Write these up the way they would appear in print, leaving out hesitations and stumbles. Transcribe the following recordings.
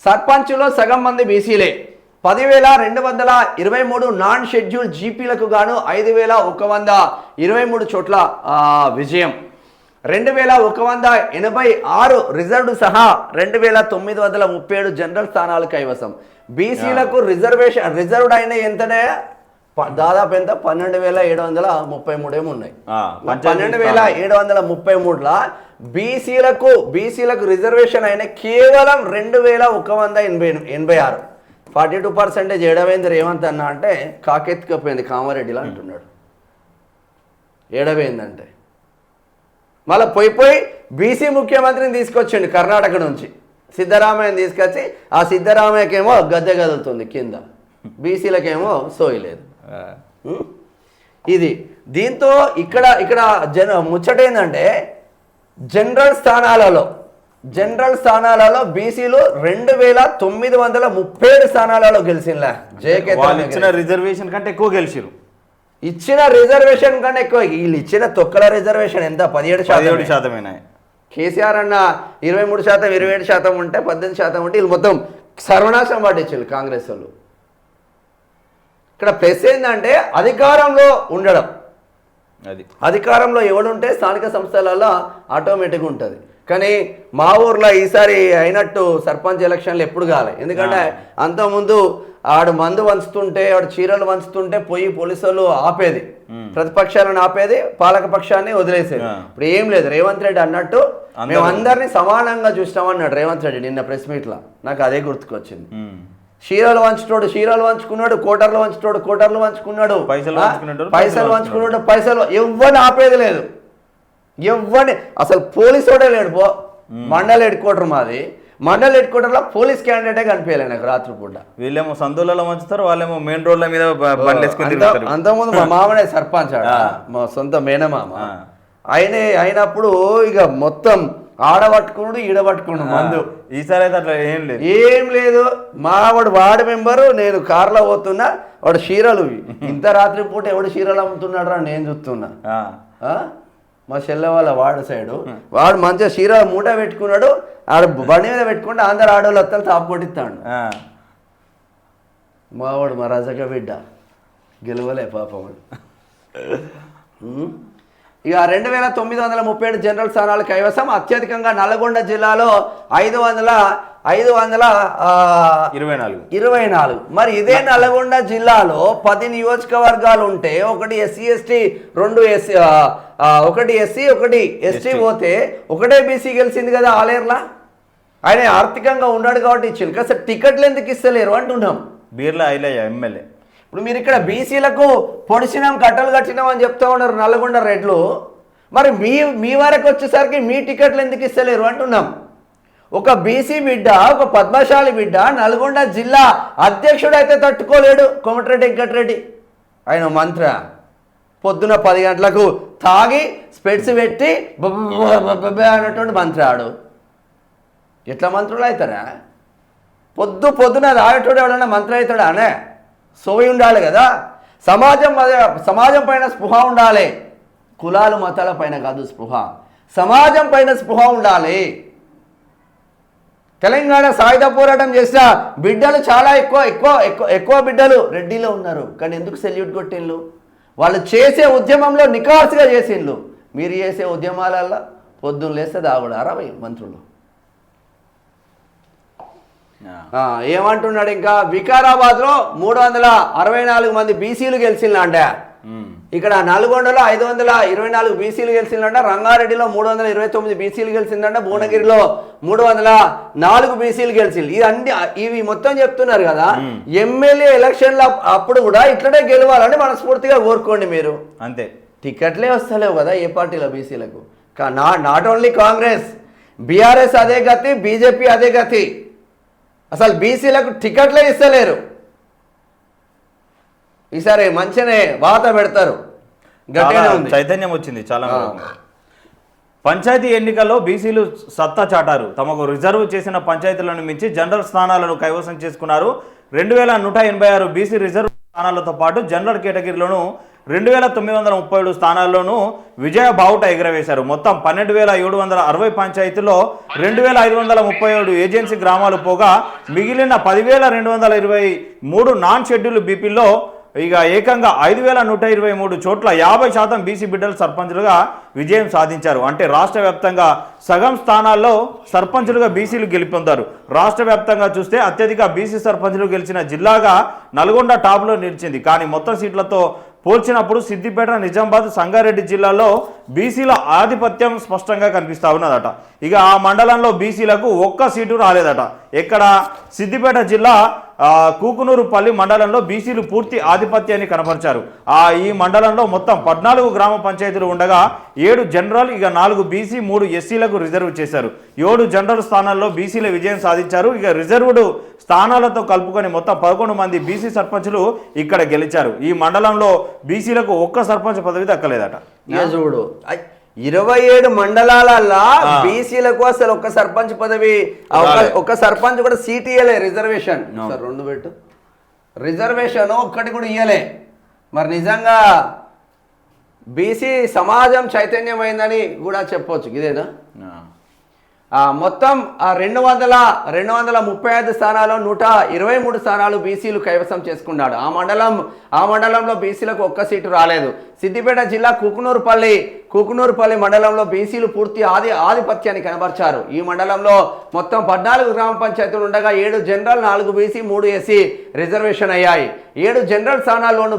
సర్పంచ్లో సగం మంది బీసీలే. 10,223 non schedule జీపీలకు గాను 5,123 చోట్ల విజయం. 2,186 రిజర్వ్డ్ సహా 2,937 జనరల్ స్థానాలు కైవసం. బీసీలకు రిజర్వ్డ్ అయిన ఎంతనే దాదాపు ఎంత 12,733 ఏమి ఉన్నాయి. 12,733లా బీసీలకు రిజర్వేషన్ అయిన కేవలం 2,186. 42% ఏడవేంది రేవంత్ అన్న అంటే కాకెత్తుకపోయింది కామారెడ్డిలా అంటున్నాడు. ఏడవేందంటే మళ్ళీ పోయి బీసీ ముఖ్యమంత్రిని తీసుకొచ్చిండు కర్ణాటక నుంచి. సిద్ధరామయ్యని తీసుకొచ్చి ఆ సిద్ధరామయ్యకేమో గద్దె కదులుతుంది కింద, బీసీలకేమో సోయలేదు. ఇది దీంతో ఇక్కడ ముచ్చట ఏంటంటే జనరల్ స్థానాలలో బీసీలు 2,937 స్థానాలలో గెలిచిందా. ఇచ్చిన రిజర్వేషన్ కంటే ఎక్కువ గెలిచిరు. ఇచ్చిన రిజర్వేషన్ కంటే ఎక్కువ. వీళ్ళు ఇచ్చిన తొక్కల రిజర్వేషన్ ఎంత 17%. కేసీఆర్ అన్న 23%, 27% ఉంటే 18% ఉంటే వీళ్ళు మొత్తం సర్వనాశనం పట్టించారు కాంగ్రెస్ వాళ్ళు. ఇక్కడ ప్లస్ ఏంటంటే అధికారంలో ఉండడం. అధికారంలో ఎవడుంటే స్థానిక సంస్థలలో ఆటోమేటిక్గా ఉంటుంది. కానీ మా ఊర్లో ఈసారి అయినట్టు సర్పంచ్ ఎలక్షన్లు ఎప్పుడు కాలే. ఎందుకంటే అంతకుముందు ఆడు మందు వంచుతుంటే ఆడు చీరలు వంచుతుంటే పోయి పోలీసులు ఆపేది, ప్రతిపక్షాలను ఆపేది, పాలక పక్షాన్ని వదిలేసేది. ఇప్పుడు ఏం లేదు. రేవంత్ రెడ్డి అన్నట్టు మేము అందరినీ సమానంగా చూస్తామన్నాడు రేవంత్ రెడ్డి నిన్న ప్రెస్ మీట్లో. నాకు అదే గుర్తుకొచ్చింది. చీరలు వంచుకున్నాడు, కోటర్లు వంచుకున్నాడు, పైసలు వంచుకున్నాడు. ఎవ్వని ఆపేది లేదు. ఎవ్వని అసలు పోలీసోడే లేడు. మండల్ హెడ్ క్వార్టర్ మాది. మండల్ హెడ్ క్వార్టర్లో పోలీస్ క్యాండిడేటే కనిపించలే నాకు రాత్రిపూట. వీళ్ళేమో సందులలో వంచుతారు, వాళ్ళేమో మెయిన్ రోడ్ల మీద. అంతకుముందు మా మామనే సర్పంచ్ ఆడ, మా సొంత మేనమామ. అయినప్పుడు ఇక మొత్తం ఆడబట్టుకున్నాడు, ఈడబట్టుకున్నాడు మందు. ఈసారి అయితే అట్లా ఏం లేదు. వాడు వార్డు మెంబరు, నేను కార్లో పోతున్నా, వాడు చీరలు. ఇంత రాత్రి పూట ఎవడు చీరలు అమ్ముతున్నాడు రా నేను చూస్తున్నా. మా చెల్లె వాళ్ళ వాడు సైడు వాడు మంచిగా చీర మూట పెట్టుకున్నాడు. ఆడ బండి మీద పెట్టుకుంటే అందరు ఆడవాళ్ళు వస్తారు తాపు కొట్టిస్తాడు. మావాడు మా రజక బిడ్డ గెలవలే పాపం. ఇక 2,937 జనరల్ స్థానాలు కైవసం. అత్యధికంగా నల్గొండ జిల్లాలో 524. మరి ఇదే నల్గొండ జిల్లాలో 10 నియోజకవర్గాలు ఉంటే ఒకటి ఎస్సీ ఎస్టీ, 2 ఎస్సీ, ఒకటి ఎస్సీ, ఒకటి ఎస్టీ పోతే ఒకటే బీసీ గెలిచింది కదా ఆలేర్లా. ఆయన ఆర్థికంగా ఉన్నాడు కాబట్టి ఇచ్చింది. కాస్త టికెట్లు ఎందుకు ఇస్తలేరు అంటున్నాం. బీర్లా ఐలయ్య ఎమ్మెల్యే. ఇప్పుడు మీరు ఇక్కడ బీసీలకు పొడిచినాం, కట్టలు కట్టినాం అని చెప్తా ఉన్నారు నల్గొండ రెడ్లు. మరి మీ వరకు వచ్చేసరికి మీ టికెట్లు ఎందుకు ఇస్తలేరు అంటున్నాం. ఒక బీసీ బిడ్డ, ఒక పద్మశాలి బిడ్డ నల్గొండ జిల్లా అధ్యక్షుడు అయితే తట్టుకోలేడు కోమటిరెడ్డి వెంకటరెడ్డి. ఆయన మంత్ర పొద్దున 10 గంటలకు తాగి స్పెట్స్ పెట్టి అన్నటువంటి మంత్రి ఆడు. ఎట్లా మంత్రులు అవుతారా? పొద్దున తాగేటోడు ఎవడన్నా మంత్రి అవుతాడా అనే సోయి ఉండాలి కదా. సమాజం పైన స్పృహ ఉండాలి. కులాలు మతాల పైన కాదు స్పృహ, సమాజం పైన స్పృహ ఉండాలి. తెలంగాణ సాయుధ పోరాటం చేసిన బిడ్డలు చాలా ఎక్కువ బిడ్డలు రెడ్డిలో ఉన్నారు. కానీ ఎందుకు సెల్యూట్ కొట్టిండ్లు? వాళ్ళు చేసే ఉద్యమంలో నికార్సుగా చేసిండ్లు. మీరు చేసే ఉద్యమాలల్లో పొద్దున్న లేస్తే దాగుడారా మంత్రులు. ఏమంటున్నాడు ఇంకా, వికారాబాద్లో 364 మంది బీసీలు గెలిచిందంట. ఇక్కడ నల్గొండలో 524 బీసీలు గెలిచిందంట. రంగారెడ్డిలో 329 బీసీలు గెలిచిందంట. భువనగిరిలో 304 బీసీలు గెలిచింది. ఇవి మొత్తం చెప్తున్నారు కదా. ఎమ్మెల్యే ఎలక్షన్ల అప్పుడు కూడా ఇట్లనే గెలవాలని మనస్ఫూర్తిగా కోరుకోండి మీరు. అంతే. టికెట్లే వస్తలేవు కదా ఏ పార్టీలో బీసీలకు. నాట్ ఓన్లీ కాంగ్రెస్, బీఆర్ఎస్ అదే గతి, బీజేపీ అదే గతి. అసలు బీసీలకు టికెట్లే ఇస్తలేరు. ఈసారి మంచిగానే వాత పెడతారు. చైతన్యం వచ్చింది చాలా. పంచాయతీ ఎన్నికల్లో బీసీలు సత్తా చాటారు. తమకు రిజర్వ్ చేసిన పంచాయతీలను మించి జనరల్ స్థానాలను కైవసం చేసుకున్నారు. 2,186 బీసీ రిజర్వ్ స్థానాలతో పాటు జనరల్ కేటగిరీలోనూ 2937 స్థానాల్లోనూ విజయ బావుట ఎగురవేశారు. మొత్తం 12,760 పంచాయతీల్లో 2,537 ఏజెన్సీ గ్రామాలు పోగా మిగిలిన 10,223 నాన్ షెడ్యూల్ బీపీల్లో ఇక ఏకంగా 5,123 చోట్ల 50% బీసీ బిడ్డలు సర్పంచులుగా విజయం సాధించారు. అంటే రాష్ట్ర వ్యాప్తంగా సగం స్థానాల్లో సర్పంచులుగా బీసీలు గెలుపొందారు. రాష్ట్ర వ్యాప్తంగా చూస్తే అత్యధిక బీసీ సర్పంచులు గెలిచిన జిల్లాగా నల్గొండ టాప్లో నిలిచింది. కానీ మొత్తం సీట్లతో పోల్చినప్పుడు సిద్దిపేట, నిజామాబాద్, సంగారెడ్డి జిల్లాలో బీసీల ఆధిపత్యం స్పష్టంగా కనిపిస్తా ఉన్నదట. ఇక ఆ మండలంలో బీసీలకు ఒక్క సీటు రాలేదట. ఎక్కడ సిద్దిపేట జిల్లా కూకునూరుపల్లి మండలంలో బీసీలు పూర్తి ఆధిపత్యాన్ని కనపరిచారు. ఈ మండలంలో మొత్తం 14 గ్రామ పంచాయతీలు ఉండగా 7 జనరల్, ఇక 4 బీసీ, 3 ఎస్సీలకు రిజర్వ్ చేశారు. 7 జనరల్ స్థానాల్లో బీసీల విజయం సాధించారు. ఇక రిజర్వ్డ్ స్థానాలతో కలుపుకొని మొత్తం 11 మంది బీసీ సర్పంచులు ఇక్కడ గెలిచారు. ఈ మండలంలో బీసీలకు ఒక్క సర్పంచ్ పదవి దక్కలేదట. చూడు 27 మండలాలల్లా బీసీలకు అసలు ఒక్క సర్పంచ్ పదవి, ఒక సర్పంచ్ కూడా సీట్ ఇయ్యలే. రిజర్వేషన్ సార్ 2 పెట్టు, రిజర్వేషన్ ఒక్కటి కూడా ఇయ్యలే. మరి నిజంగా బీసీ సమాజం చైతన్యమైందని కూడా చెప్పొచ్చు. ఇదేనా మొత్తం 235 స్థానాల్లో 123 స్థానాలు బీసీలు కైవసం చేసుకున్నాడు. ఆ మండలంలో బీసీలకు ఒక్క సీటు రాలేదు. సిద్దిపేట జిల్లా కూకునూరుపల్లి మండలంలో బీసీలు పూర్తి ఆధిపత్యాన్ని కనబర్చారు. ఈ మండలంలో మొత్తం 14 గ్రామ పంచాయతీలు ఉండగా 7 జనరల్, 4 బీసీ, 3 ఎస్సీ రిజర్వేషన్ అయ్యాయి. 7 జనరల్ స్థానాల్లో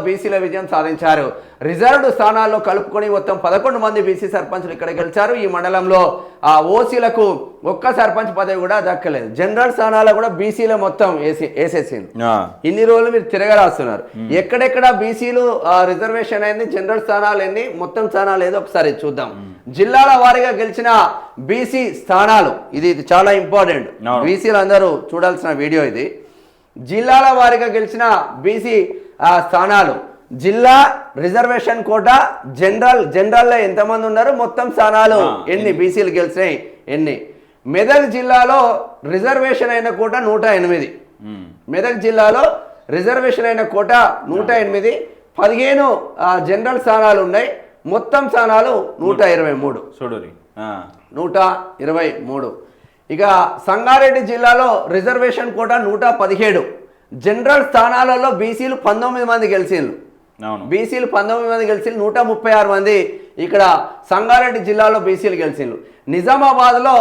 బీసీల విజయం సాధించారు. రిజర్వ్డ్ స్థానాల్లో కలుపుకొని మొత్తం 11 మంది బీసీ సర్పంచులు ఇక్కడ గెలిచారు. ఈ మండలంలో ఓసీలకు ఒక్క సర్పంచ్ పదవి కూడా దక్కలేదు. జనరల్ స్థానాల్లో కూడా బీసీలో మొత్తం వేసేసింది. ఇన్ని రోజులు మీరు తిరగరాస్తున్నారు. ఎక్కడెక్కడ బీసీలు రిజర్వేషన్ అయింది, జనరల్ స్థానాలు ఎన్ని, మొత్తం స్థానాలు ఏదో ఒకసారి చూద్దాం. జిల్లాల వారీగా గెలిచిన బీసీ స్థానాలు, ఇది చాలా ఇంపార్టెంట్, బీసీలు అందరూ చూడాల్సిన వీడియో ఇది. జిల్లాల వారీగా గెలిచిన బీసీ స్థానాలు, జిల్లా రిజర్వేషన్ కోటా, జనరల్లో ఎంతమంది ఉన్నారు, మొత్తం స్థానాలు ఎన్ని బీసీలు గెలిచినాయి ఎన్ని. మెదక్ జిల్లాలో రిజర్వేషన్ అయిన కోట 108. మెదక్ జిల్లాలో రిజర్వేషన్ అయిన కోట 108, 15 జనరల్ స్థానాలు ఉన్నాయి. మొత్తం స్థానాలు 123. ఇక సంగారెడ్డి జిల్లాలో రిజర్వేషన్ కోట 117. జనరల్ స్థానాలలో బీసీలు 19 మంది గెలిచిండ్రు. బీసీలు 19 మంది గెలిచిండ్రు. 136 మంది ఇక్కడ సంగారెడ్డి జిల్లాలో బీసీలు గెలిచిండ్రు. నిజామాబాద్లో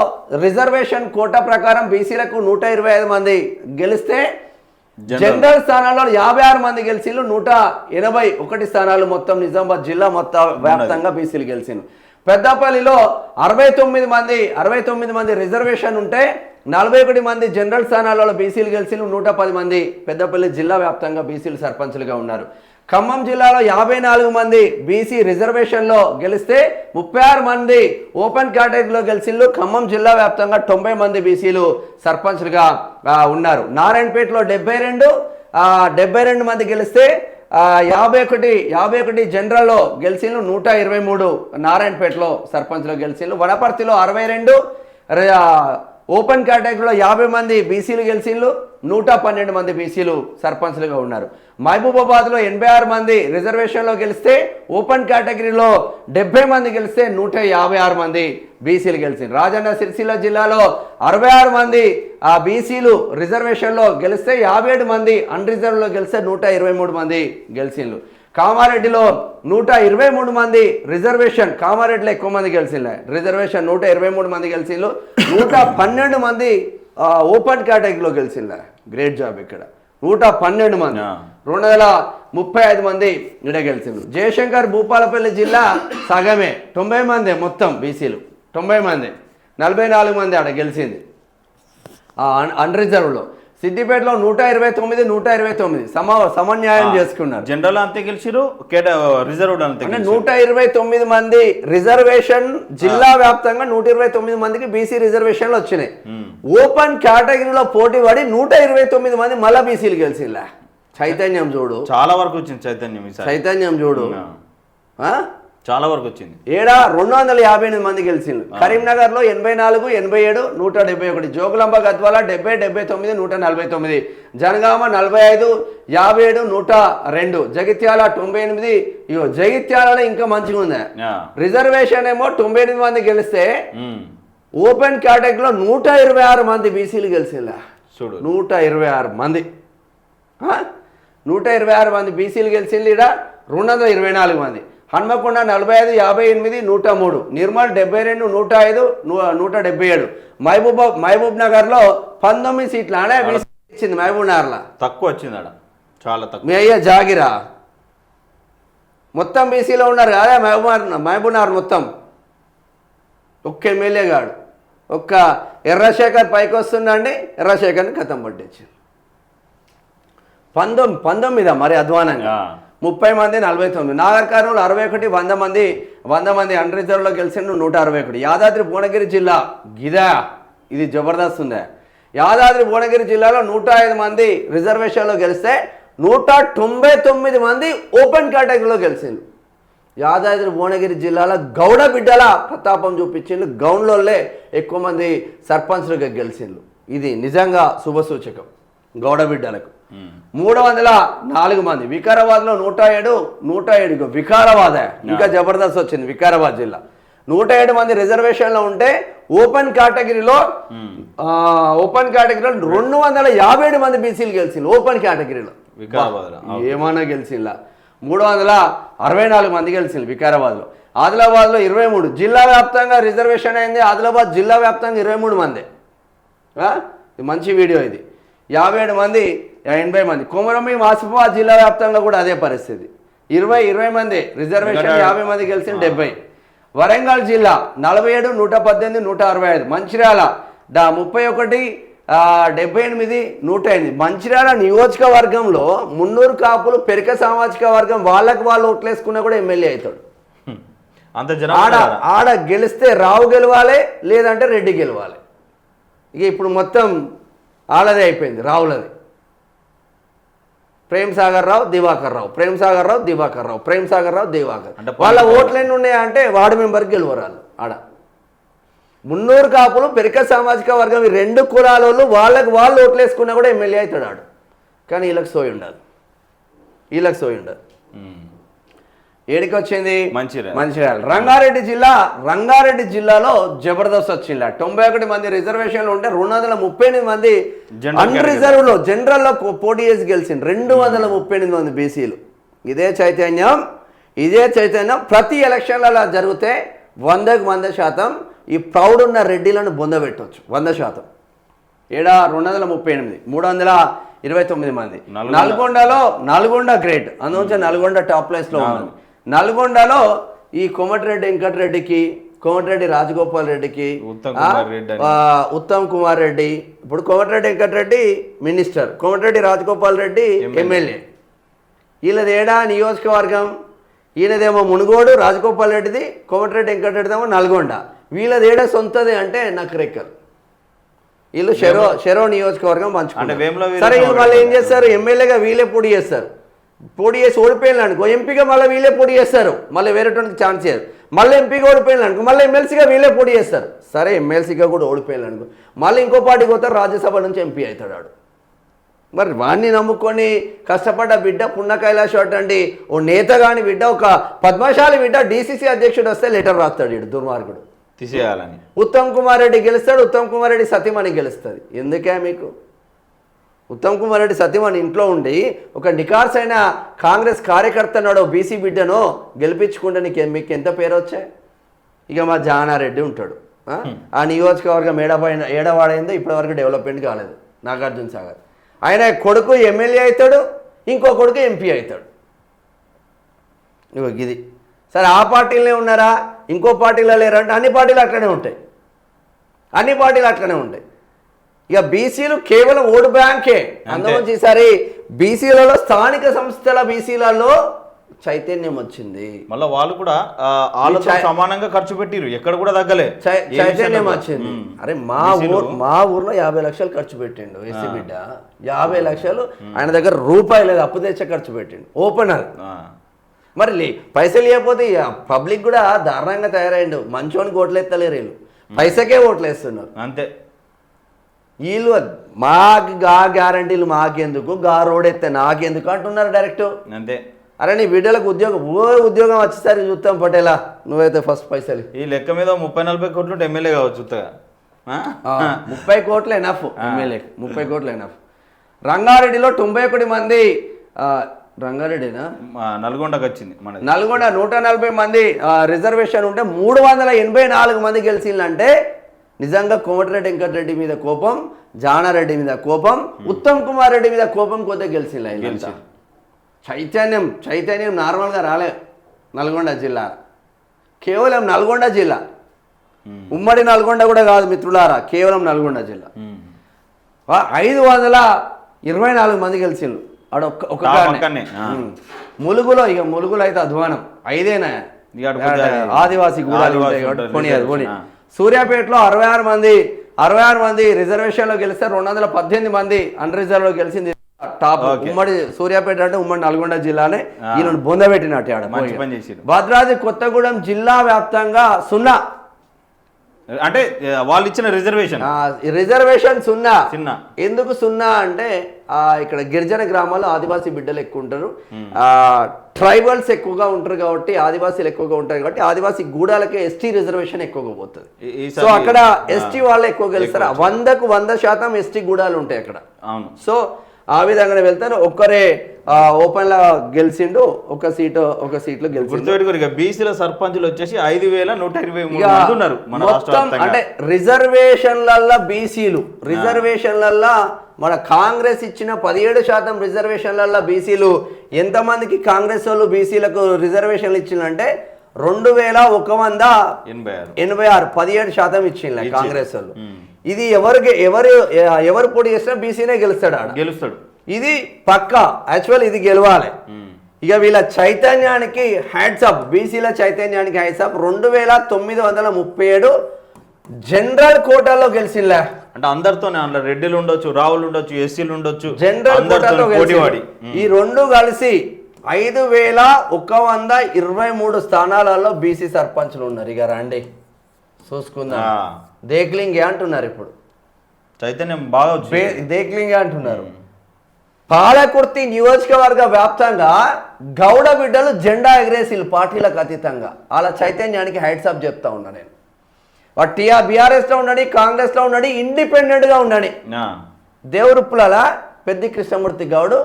రిజర్వేషన్ కోటా ప్రకారం బీసీలకు 125 మంది గెలిస్తే జనరల్ స్థానాల్లో 56 మంది గెలిచిండ్రు. 181 స్థానాలు మొత్తం నిజామాబాద్ జిల్లా మొత్తం వ్యాప్తంగా బీసీలు గెలిచిండ్రు. పెద్దపల్లిలో 69 మంది రిజర్వేషన్ ఉంటే 41 మంది జనరల్ స్థానాలలో బీసీలు గెలిచిండ్రు. 110 మంది పెద్దపల్లి జిల్లా వ్యాప్తంగా బీసీలు సర్పంచులుగా ఉన్నారు. ఖమ్మం జిల్లాలో 54 మంది బీసీ రిజర్వేషన్లో గెలిస్తే 36 మంది ఓపెన్ కేటగిరీలో గెలిచిండ్రు. ఖమ్మం జిల్లా వ్యాప్తంగా 90 మంది బీసీలు సర్పంచులుగా ఉన్నారు. నారాయణపేటలో 72 మంది గెలిస్తే 51 జనరల్లో గెలిచిండ్రు. 123 నారాయణపేటలో సర్పంచ్లో గెలిచిండ్రు. వనపర్తిలో 62 ఓపెన్ కేటగిరీలో 50 మంది బీసీలు గెలిచిండ్రు. 112 మంది బీసీలు సర్పంచ్లుగా ఉన్నారు. మహబూబాబాద్లో 86 మంది రిజర్వేషన్లో గెలిస్తే ఓపెన్ కేటగిరీలో 70 మంది గెలిస్తే 156 మంది బీసీలు గెలిచిండ్రు. రాజన్న సిరిసిల్ల జిల్లాలో 66 మంది బీసీలు రిజర్వేషన్లో గెలిస్తే 57 మంది అన్రిజర్వ్లో గెలిస్తే 123 మంది గెలిచిండ్రు. కామారెడ్డిలో 123 మంది రిజర్వేషన్, కామారెడ్డిలో ఎక్కువ మంది గెలిచిండ్రు. రిజర్వేషన్ 123 మంది గెలిచిండ్రు. 112 మంది ఓపెన్ కేటగిరీలో గెలిచిండ్రు. గ్రేట్ జాబ్ ఇక్కడ. 112 మంది, 235 మంది ఇక్కడ గెలిచిండ్రు. జయశంకర్ భూపాలపల్లి జిల్లా సగమే, 90 మంది మొత్తం బీసీలు, 90 మంది, 44 మంది ఆడ గెలిచింది అన్రిజర్వ్లో. సిద్దిపేటలో 129 సమన్యాయం చేసుకున్నారు. జనరల్ అంతే గెలిచిరు, రిజర్వ్డ్ అంతే. 129 మంది రిజర్వేషన్ జిల్లా వ్యాప్తంగా 129 మందికి బీసీ రిజర్వేషన్లు వచ్చినాయి. ఓపెన్ కేటగిరీలో పోటీ పడి 129 మంది మళ్ళా బీసీలు గెలిచిలా. చైతన్యం చూడు, చాలా వరకు వచ్చింది చైతన్యం చూడు. చాలా వరకు వచ్చింది. ఏడా 258 మంది గెలిచిండ్రు. కరీంనగర్లో 84, 87, 171, జోగులాంబ గద్వాల 70, 79, 149, జనగామ 45, 57, 102, జగిత్యాల 98. ఇగో జగిత్యాలలో ఇంకా మంచిగా ఉంది. రిజర్వేషన్ ఏమో 98 మంది గెలిస్తే ఓపెన్ కేటగిరీలో 126 మంది బీసీలు గెలిచిందా చూడు. 126 మంది 126 మంది బీసీలు గెలిచింది. ఇక్కడ 224 మంది. హన్మకొండ 45, 58, 103, నిర్మల్ 72, 105, 177, మహబూబ్ నగర్లో 19 సీట్లు అనే బీసీ ఇచ్చింది. మహబూబ్ నగర్లో తక్కువ వచ్చింది, అక్కడ చాలా తక్కువ. మీ అయ్యా జాగిరా మొత్తం బీసీలో ఉన్నారు కదా మహబూబ్ నగర్ మొత్తం. ఒక్క ఎమ్మెల్యే గాడు ఒక్క ఎర్రశేఖర్ పైకి వస్తుందండి, ఎర్రశేఖర్ని కథం పట్టించింది. 19 మరి అధ్వానంగా 30 మంది 49. నాగర్ కర్నూలు 61, 100 మంది అండర్ రిజర్వ్లో గెలిచిండు 161. యాదాద్రి భువనగిరి జిల్లా గిదా ఇది జబర్దస్త్ ఉందా. యాదాద్రి భువనగిరి జిల్లాలో 105 మంది రిజర్వేషన్లో గెలిస్తే 199 మంది ఓపెన్ కేటగిరీలో గెలిచిండు. యాదాద్రి భువనగిరి జిల్లాలో గౌడ బిడ్డల ప్రతాపం చూపించిండు. గౌన్లోనే ఎక్కువ మంది సర్పంచ్లుగా గెలిచిండు. ఇది నిజంగా శుభసూచకం గౌడ బిడ్డలకు. 304 మంది. వికారాబాద్లో 107. వికారాబాద్ ఇంకా జబర్దస్త్ వచ్చింది. వికారాబాద్ జిల్లా 107 మంది రిజర్వేషన్లో ఉంటే ఓపెన్ కేటగిరీలో 257 మంది బీసీలు గెలిచింది. ఓపెన్ కేటగిరీలో ఏమన్నా గెలిచిందా. 364 మంది గెలిచింది వికారాబాద్లో. ఆదిలాబాద్లో 23. జిల్లా వ్యాప్తంగా రిజర్వేషన్ అయింది. ఆదిలాబాద్ జిల్లా వ్యాప్తంగా 23 మంది. మంచి వీడియో ఇది. 57 మంది 80 మంది. కొమరంభీం ఆసిఫాబాద్ జిల్లా వ్యాప్తంగా కూడా అదే పరిస్థితి. 20 మంది రిజర్వేషన్, 50 మంది గెలిచిన 70. వరంగల్ జిల్లా 47, 118, 165. మంచిర్యాల 31, 78, 108. మంచిర్యాల నియోజకవర్గంలో 300 కాపులు పెరిక సామాజిక వర్గం వాళ్ళకు వాళ్ళు ఓట్లేసుకున్నా కూడా ఎమ్మెల్యే అవుతాడు. ఆడ గెలిస్తే రావు గెలవాలి, లేదంటే రెడ్డి గెలవాలి. ఇక ఇప్పుడు మొత్తం ఆళ్ళదే అయిపోయింది, రావులది. ప్రేమ్ సాగర్ రావు, దివాకర్ రావు, ప్రేమ్ సాగర్ రావు, దివాకర్ రావు, ప్రేమ్ సాగర్ రావు, దివాకర్. వాళ్ళ ఓట్లు ఎన్ని ఉన్నాయంటే వార్డు మెంబర్కి గెలవరాలు. ఆడ 300 కాపులు పెరిక సామాజిక వర్గం ఈ 2 కులాల వాళ్ళకి వాళ్ళు ఓట్లు వేసుకున్నా కూడా ఎమ్మెల్యే అవుతాడు ఆడు. కానీ వీళ్ళకి సోయి ఉండదు. ఏడికి వచ్చింది మంచిర్యాల. రంగారెడ్డి జిల్లాలో జబర్దస్త్ వచ్చింది. 91 మంది రిజర్వేషన్లు ఉంటే 238 మంది అన్ రిజర్వ్లో జనరల్లో పోటీ చేసి గెలిచింది. 238 మంది బీసీలు. ఇదే చైతన్యం ప్రతి ఎలక్షన్లలో జరిగితే 100% ఈ ప్రౌడ్ ఉన్న రెడ్డిలను బొందబెట్టవచ్చు. 100%. 238, 329 మంది. నల్గొండ గ్రేట్, అందులోంచి నల్గొండ టాప్ ప్లేస్లో ఉంది. నల్గొండలో ఈ కోమటిరెడ్డి వెంకటరెడ్డికి, కోమటిరెడ్డి రాజగోపాల్ రెడ్డికి, ఉత్తమ్ కుమార్ రెడ్డి, ఇప్పుడు కోమటిరెడ్డి వెంకటరెడ్డి మినిస్టర్, కోమటిరెడ్డి రాజగోపాల్ రెడ్డి ఎమ్మెల్యే. వీళ్ళది నియోజకవర్గం. ఈయనదేమో మునుగోడు, రాజగోపాల్ రెడ్డిది, కోమటిరెడ్డి వెంకటరెడ్డిదేమో నల్గొండ. వీళ్ళది సొంతది అంటే నకరెక్కలు. వీళ్ళు షెరో నియోజకవర్గం పంచుకుంటారు. సరే వీళ్ళు మళ్ళీ ఏం చేస్తారు, ఎమ్మెల్యేగా వీళ్ళే పోటీ చేస్తారు. పోటీ చేసి ఓడిపోయిన అనుకో ఎంపీగా మళ్ళీ వీళ్ళే పోటీ చేస్తారు. మళ్ళీ వేరేటోనికి ఛాన్స్ చేయరు. మళ్ళీ ఎంపీగా ఓడిపోయిన అనుకో మళ్ళీ ఎమ్మెల్సీగా వీళ్ళే పోటీ చేస్తారు. సరే ఎమ్మెల్సీగా కూడా ఓడిపోయిన అనుకో మళ్ళీ ఇంకో పార్టీకి పోతారు, రాజ్యసభ నుంచి ఎంపీ అవుతాడు వాడు. మరి వాడిని నమ్ముకొని కష్టపడ్డ బిడ్డ పున్న కైలాష్ అటండి ఓ నేత కాని బిడ్డ, ఒక పద్మశాలి బిడ్డ డీసీసీ అధ్యక్షుడు వస్తే లెటర్ రాస్తాడు వీడు దుర్మార్గుడు తీసేయాలని. ఉత్తమ్ కుమార్ రెడ్డి గెలుస్తాడు, ఉత్తమ్ కుమార్ రెడ్డి సతీమణి గెలుస్తుంది. ఎందుకే మీకు ఉత్తమ్ కుమార్ రెడ్డి సతీమణి ఇంట్లో ఉండి ఒక నికార్సైన కాంగ్రెస్ కార్యకర్తనాడో బీసీ బిడ్డనో గెలిపించుకుంటే మీకు ఎంత పేరు వచ్చాయి. ఇక మా జానారెడ్డి ఉంటాడు, ఆ నియోజకవర్గం ఏడవాడైందో ఇప్పటివరకు డెవలప్మెంట్ కాలేదు. నాగార్జున సాగర్ ఆయన కొడుకు ఎమ్మెల్యే అవుతాడు, ఇంకో కొడుకు ఎంపీ అవుతాడు. ఇగో ఇది సరే ఆ పార్టీలనే ఉన్నారా, ఇంకో పార్టీలో లేరంటే అన్ని పార్టీలు అట్లనే ఉంటాయి. ఇక బీసీలు కేవలం ఓటు బ్యాంకే. అందులోంచి ఈసారి బీసీలలో స్థానిక సంస్థల బీసీలలో చైతన్యం వచ్చింది. మళ్ళీ వాళ్ళు కూడా సమానంగా ఖర్చు పెట్టిరు, ఎక్కడ కూడా తగ్గలే, చైతన్యం వచ్చింది. అరే మా ఊర్లో 50 లక్షలు ఖర్చు పెట్టిండు ఎస్సీ బిడ్డ. 50 లక్షలు ఆయన దగ్గర రూపాయి లేదు, అప్పు తెచ్చే ఖర్చు పెట్టిండు. ఓపెనర్ మరి పైసలు ఇవ్వకపోతే పబ్లిక్ కూడా దారుణంగా తయారైండు. మంచోనికి ఓట్లు ఎత్తలేరు వీళ్ళు, పైసకే ఓట్లు వేస్తున్నారు అంతే. వీళ్ళు మాకు గా గ్యారంటీలు మాకెందుకు, గా రోడ్ ఎత్తే నాకెందుకు అంటున్నారు డైరెక్ట్. అంతే. అరే నీ బిడ్డలకు ఉద్యోగం వచ్చేసరికి చూస్తాం పటేలా, నువ్వైతే ఫస్ట్ పైసలు. ఈ లెక్క మీద 30-40 కోట్లు ఎమ్మెల్యే కావచ్చు. 30 కోట్లు ఎనఫ్ ఎమ్మెల్యేకి, 30 కోట్లు ఎనఫ్. రంగారెడ్డిలో 91 మంది, రంగారెడ్డినా నల్గొండకు వచ్చింది మన నల్గొండ 140 మంది రిజర్వేషన్ ఉంటే 384 మంది గెలిచిందంటే నిజంగా కోమటిరెడ్డి వెంకటరెడ్డి మీద కోపం, జానారెడ్డి మీద కోపం, ఉత్తమ్ కుమార్ రెడ్డి మీద కోపం కొద్దిగా గెలిచింది. చైతన్యం నార్మల్గా రాలే నల్గొండ జిల్లా, కేవలం నల్గొండ జిల్లా, ఉమ్మడి నల్గొండ కూడా కాదు మిత్రులారా, కేవలం నల్గొండ జిల్లా. 524 మంది గెలిచిండ్రు ఆడ ఒక్క ములుగులో. ఇక ములుగులో అయితే అధ్వానం, 5ఏనా ఆదివాసీ గూడాలు ఉంటాయి కాబట్టి పోనీ. సూర్యాపేటలో 66 మంది రిజర్వేషన్లో గెలిస్తే 218 మంది అన్ రిజర్వ్లో గెలిచింది. టాప్ ఉమ్మడి సూర్యాపేట అంటే ఉమ్మడి నల్గొండ జిల్లానే వీళ్ళని బొందబెట్టినట్టు ఆడ. భద్రాద్రి కొత్తగూడెం జిల్లా వ్యాప్తంగా 0, అంటే వాళ్ళు ఇచ్చిన రిజర్వేషన్ 0. ఎందుకు 0 అంటే ఇక్కడ గిరిజన గ్రామాల్లో ఆదివాసీ బిడ్డలు ఎక్కువ ఉంటారు, ట్రైబల్స్ ఎక్కువగా ఉంటారు కాబట్టి, ఆదివాసీలు ఎక్కువగా ఉంటారు కాబట్టి ఆదివాసీ గూడాలకే ఎస్టీ రిజర్వేషన్ ఎక్కువగా పోతుంది. సో అక్కడ ఎస్టీ వాళ్ళు ఎక్కువ గెలుస్తారు. 100కు 100% ఎస్టీ గూడాలు ఉంటాయి అక్కడ. సో ఆ విధంగానే వెళ్తారు. ఒక్కరే ఓపెన్ లా గెలిచిండు, ఒక సీట్లో గెలిచిండు. బీసీల సర్పంచులు వచ్చేసి 5123 ఉన్నారు మొత్తం. అంటే రిజర్వేషన్లల్లా బీసీలు, రిజర్వేషన్లల్లా మన కాంగ్రెస్ ఇచ్చిన 17% రిజర్వేషన్లల్లా బీసీలు ఎంతమందికి కాంగ్రెస్ వాళ్ళు బీసీలకు రిజర్వేషన్లు ఇచ్చిందంటే 2186, 17% ఇచ్చింది కాంగ్రెస్ వాళ్ళు. ఇది ఎవరు పోటీ చేసినా బీసీనే గెలుస్తాడు. ఇది పక్కా, యాక్చువల్ ఇది గెలవాలి. ఇక వీళ్ళ చైతన్యానికి హ్యాట్స్ ఆఫ్, బీసీల చైతన్యానికి హ్యాట్స్ ఆఫ్. 2937 జనరల్ కోటాలో గెలిచిందా అంటే అందరితోనే, అందులో రెడ్డిలు ఉండొచ్చు, రావులు ఉండొచ్చు, ఎస్సీలు ఉండొచ్చు, జనరల్ కోటాలో గెలిచి ఈ రెండు కలిసి 5123 స్థానాలలో బీసీ సర్పంచ్లు ఉన్నారు. ఇక రండి చూసుకుందాం. దేక్లింగే అంటున్నారు ఇప్పుడు, చైతన్యం బాగా దేక్లింగే అంటున్నారు. పాలకుర్తి నియోజకవర్గ వ్యాప్తంగా గౌడ బిడ్డలు జెండా ఎగరేసిలు పార్టీలకు అతీతంగా. అలా చైతన్యానికి హైట్స్ ఆఫ్ చెప్తా ఉన్నా నేను. బీఆర్ఎస్లో ఉండని, కాంగ్రెస్లో ఉండని, ఇండిపెండెంట్గా ఉండని. దేవురుప్పుల పెద్ది కృష్ణమూర్తి గౌడు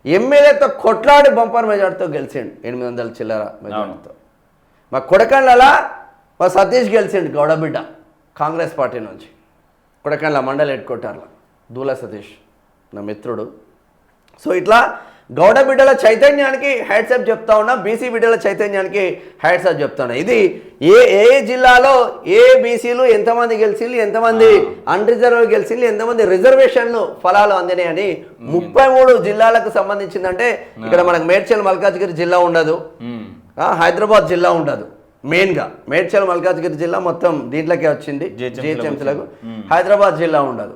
ఎమ్మెల్యేతో కొట్లాడి బంపర్ మెజార్టీతో గెలిచిండు, 800 చిల్లర మెజార్టీతో. మా కొడకండ్ల మా సతీష్ గెలిచిండు, గౌడబిడ్డ, కాంగ్రెస్ పార్టీ నుంచి. కొడకండ్ల మండల్ హెడ్ క్వార్టర్లో దూల సతీష్ నా మిత్రుడు. సో ఇట్లా గౌడ బిడ్డల చైతన్యానికి హ్యాట్సాప్ చెప్తా ఉన్నా, బీసీ బిడ్డల చైతన్యానికి హ్యాట్సాప్ చెప్తా ఉన్నా. ఇది ఏ జిల్లాలో ఏ బీసీలు ఎంతమంది గెలిచిండ్రు, ఎంతమంది అన్ రిజర్వ్ గెలిచిండ్రు, ఎంతమంది రిజర్వేషన్లు ఫలాలు అందినాయి అని 33 జిల్లాలకు సంబంధించిందంటే ఇక్కడ మనకు మేడ్చల్ మల్కాజ్గిరి జిల్లా ఉండదు, హైదరాబాద్ జిల్లా ఉండదు. మెయిన్గా మేడ్చల్ మల్కాజ్గిరి జిల్లా మొత్తం దీంట్లోకే వచ్చింది, జిహెచ్ఎంసీలకు. హైదరాబాద్ జిల్లా ఉండదు.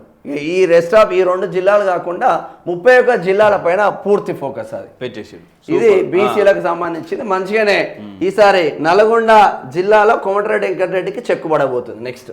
ఈ రెస్ట్ ఆఫ్ ఈ 2 జిల్లాలు కాకుండా 31 జిల్లాల పైన పూర్తి ఫోకస్ అది పెట్టేసి. ఇది బీసీలకు సంబంధించింది. మంచిగానే ఈసారి నల్గొండ జిల్లాలో కోమటిరెడ్డి వెంకటరెడ్డికి చెక్కుబడబోతుంది నెక్స్ట్.